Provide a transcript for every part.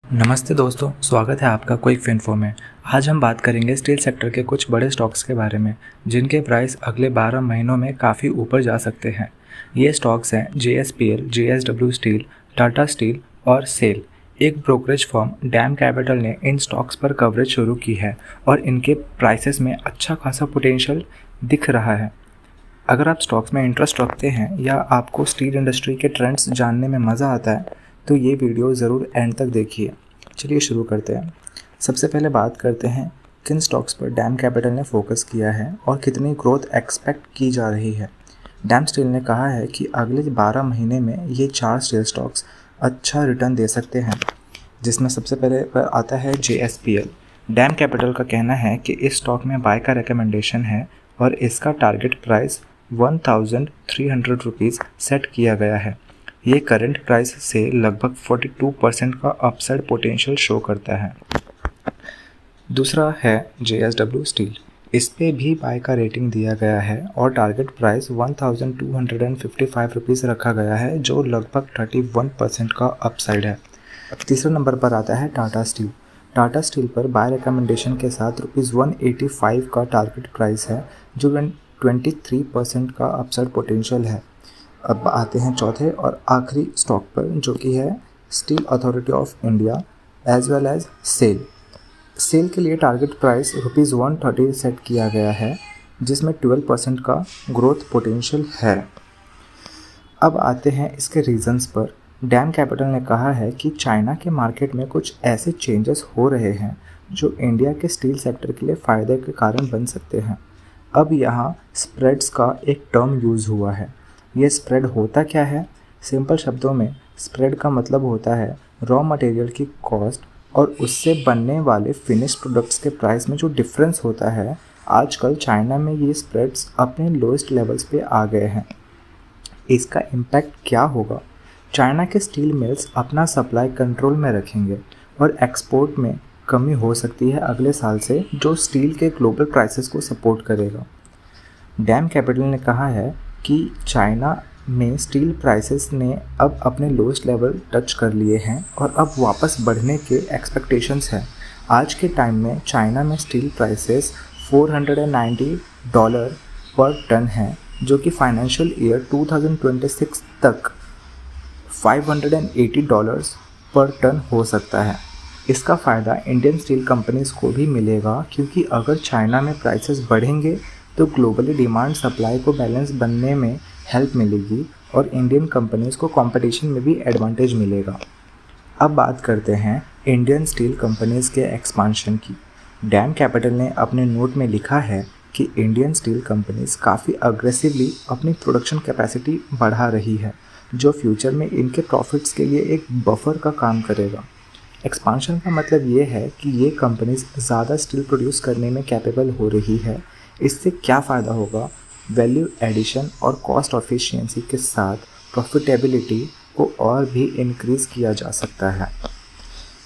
नमस्ते दोस्तों, स्वागत है आपका क्विक इन्फो में। आज हम बात करेंगे स्टील सेक्टर के कुछ बड़े स्टॉक्स के बारे में जिनके प्राइस अगले 12 महीनों में काफ़ी ऊपर जा सकते हैं। ये स्टॉक्स हैं JSPL, JSW steel, Tata steel और सेल। एक ब्रोकरेज फर्म डैम कैपिटल ने इन स्टॉक्स पर कवरेज शुरू की है और इनके प्राइसेस में अच्छा खासा पोटेंशियल दिख रहा है। अगर आप स्टॉक्स में इंटरेस्ट रखते हैं या आपको स्टील इंडस्ट्री के ट्रेंड्स जानने में मज़ा आता है तो ये वीडियो ज़रूर एंड तक देखिए। चलिए शुरू करते हैं। सबसे पहले बात करते हैं किन स्टॉक्स पर डैम कैपिटल ने फोकस किया है और कितनी ग्रोथ एक्सपेक्ट की जा रही है। डैम स्टील ने कहा है कि अगले 12 महीने में ये 4 स्टील स्टॉक्स अच्छा रिटर्न दे सकते हैं, जिसमें सबसे पहले पर आता है JSPL। डैम कैपिटल का कहना है कि इस स्टॉक में बाय का रिकमेंडेशन है और इसका टारगेट प्राइस 1300 रुपीज़ सेट किया गया है। ये करंट प्राइस से लगभग 42% का अपसाइड पोटेंशियल शो करता है। दूसरा है JSW स्टील। इस पे भी बाय का रेटिंग दिया गया है और टारगेट प्राइस 1255 रुपीज़ रखा गया है, जो लगभग 31% का अपसाइड है। तीसरे नंबर पर आता है टाटा स्टील। टाटा स्टील पर बाय रिकमेंडेशन के साथ ₹185 का टारगेट प्राइस है, जो 23% का अपसाइड पोटेंशियल है। अब आते हैं चौथे और आखिरी स्टॉक पर, जो कि है steel authority of India as well as SAIL. SAIL के लिए टारगेट प्राइस ₹130 सेट किया गया है, जिसमें 12% का ग्रोथ पोटेंशियल है। अब आते हैं इसके रीजंस पर। डैम कैपिटल ने कहा है कि चाइना के मार्केट में कुछ ऐसे चेंजेस हो रहे हैं जो इंडिया के स्टील सेक्टर के लिए फ़ायदे के कारण बन सकते हैं। अब यहाँ स्प्रेड्स का एक टर्म यूज़ हुआ है। ये स्प्रेड होता क्या है? सिंपल शब्दों में स्प्रेड का मतलब होता है रॉ मटेरियल की कॉस्ट और उससे बनने वाले फिनिश प्रोडक्ट्स के प्राइस में जो डिफरेंस होता है। आजकल चाइना में ये स्प्रेड्स अपने लोएस्ट लेवल्स पे आ गए हैं। इसका इम्पैक्ट क्या होगा? चाइना के स्टील मिल्स अपना सप्लाई कंट्रोल में रखेंगे और एक्सपोर्ट में कमी हो सकती है अगले साल से, जो स्टील के ग्लोबल प्राइसेस को सपोर्ट करेगा। डैम कैपिटल ने कहा है कि चाइना में स्टील प्राइसेस ने अब अपने लोएस्ट लेवल टच कर लिए हैं और अब वापस बढ़ने के एक्सपेक्टेशंस हैं। आज के टाइम में चाइना में स्टील प्राइसेस $490 पर टन हैं, जो कि फाइनेंशियल ईयर 2026 तक $580 पर टन हो सकता है। इसका फ़ायदा इंडियन स्टील कंपनीज़ को भी मिलेगा, क्योंकि अगर चाइना में प्राइसेस बढ़ेंगे तो ग्लोबली डिमांड सप्लाई को बैलेंस बनने में हेल्प मिलेगी और इंडियन कंपनीज़ को कंपटीशन में भी एडवांटेज मिलेगा। अब बात करते हैं इंडियन स्टील कंपनीज़ के एक्सपांशन की। डैम कैपिटल ने अपने नोट में लिखा है कि इंडियन स्टील कंपनीज़ काफ़ी अग्रेसिवली अपनी प्रोडक्शन कैपेसिटी बढ़ा रही है, जो फ्यूचर में इनके प्रॉफिट्स के लिए एक बफर का काम करेगा। एक्सपांशन का मतलब ये है कि ये कंपनीज़ ज़्यादा स्टील प्रोड्यूस करने में कैपेबल हो रही है। इससे क्या फ़ायदा होगा? वैल्यू एडिशन और कॉस्ट एफिशिएंसी के साथ प्रॉफिटेबिलिटी को और भी इंक्रीज़ किया जा सकता है।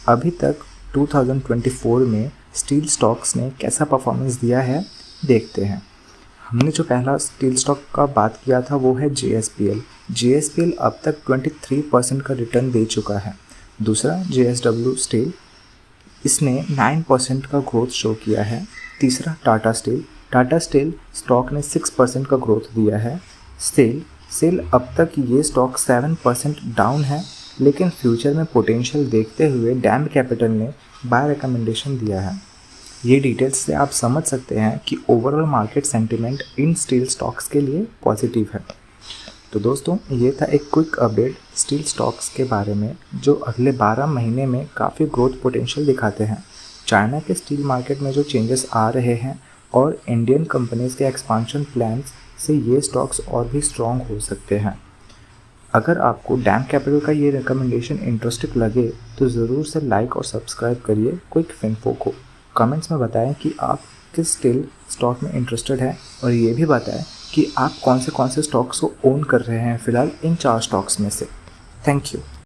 अभी तक 2024 में स्टील स्टॉक्स ने कैसा परफॉर्मेंस दिया है, देखते हैं। हमने जो पहला स्टील स्टॉक का बात किया था वो है JSPL। JSPL अब तक 23% का रिटर्न दे चुका है। दूसरा JSW स्टील, इसने 9% का ग्रोथ शो किया है। तीसरा टाटा स्टील स्टॉक ने 6% का ग्रोथ दिया है। सेल अब तक ये स्टॉक 7% डाउन है, लेकिन फ्यूचर में पोटेंशियल देखते हुए डैम कैपिटल ने बाय रिकमेंडेशन दिया है। ये डिटेल्स से आप समझ सकते हैं कि ओवरऑल मार्केट सेंटिमेंट इन स्टील स्टॉक्स के लिए पॉजिटिव है। तो दोस्तों, ये था एक क्विक अपडेट स्टील स्टॉक्स के बारे में, जो अगले 12 महीने में काफ़ी ग्रोथ पोटेंशियल दिखाते हैं। चाइना के स्टील मार्केट में जो चेंजेस आ रहे हैं और इंडियन कंपनीज़ के एक्सपांशन प्लान्स से ये स्टॉक्स और भी स्ट्रॉन्ग हो सकते हैं। अगर आपको डैम कैपिटल का ये रिकमेंडेशन इंटरेस्टिंग लगे तो ज़रूर से लाइक और सब्सक्राइब करिए क्विक इन्फो को। कमेंट्स में बताएं कि आप किस स्टील स्टॉक में इंटरेस्टेड हैं और ये भी बताएं कि आप कौन से स्टॉक्स को ओन कर रहे हैं फ़िलहाल इन 4 स्टॉक्स में से। Thank you.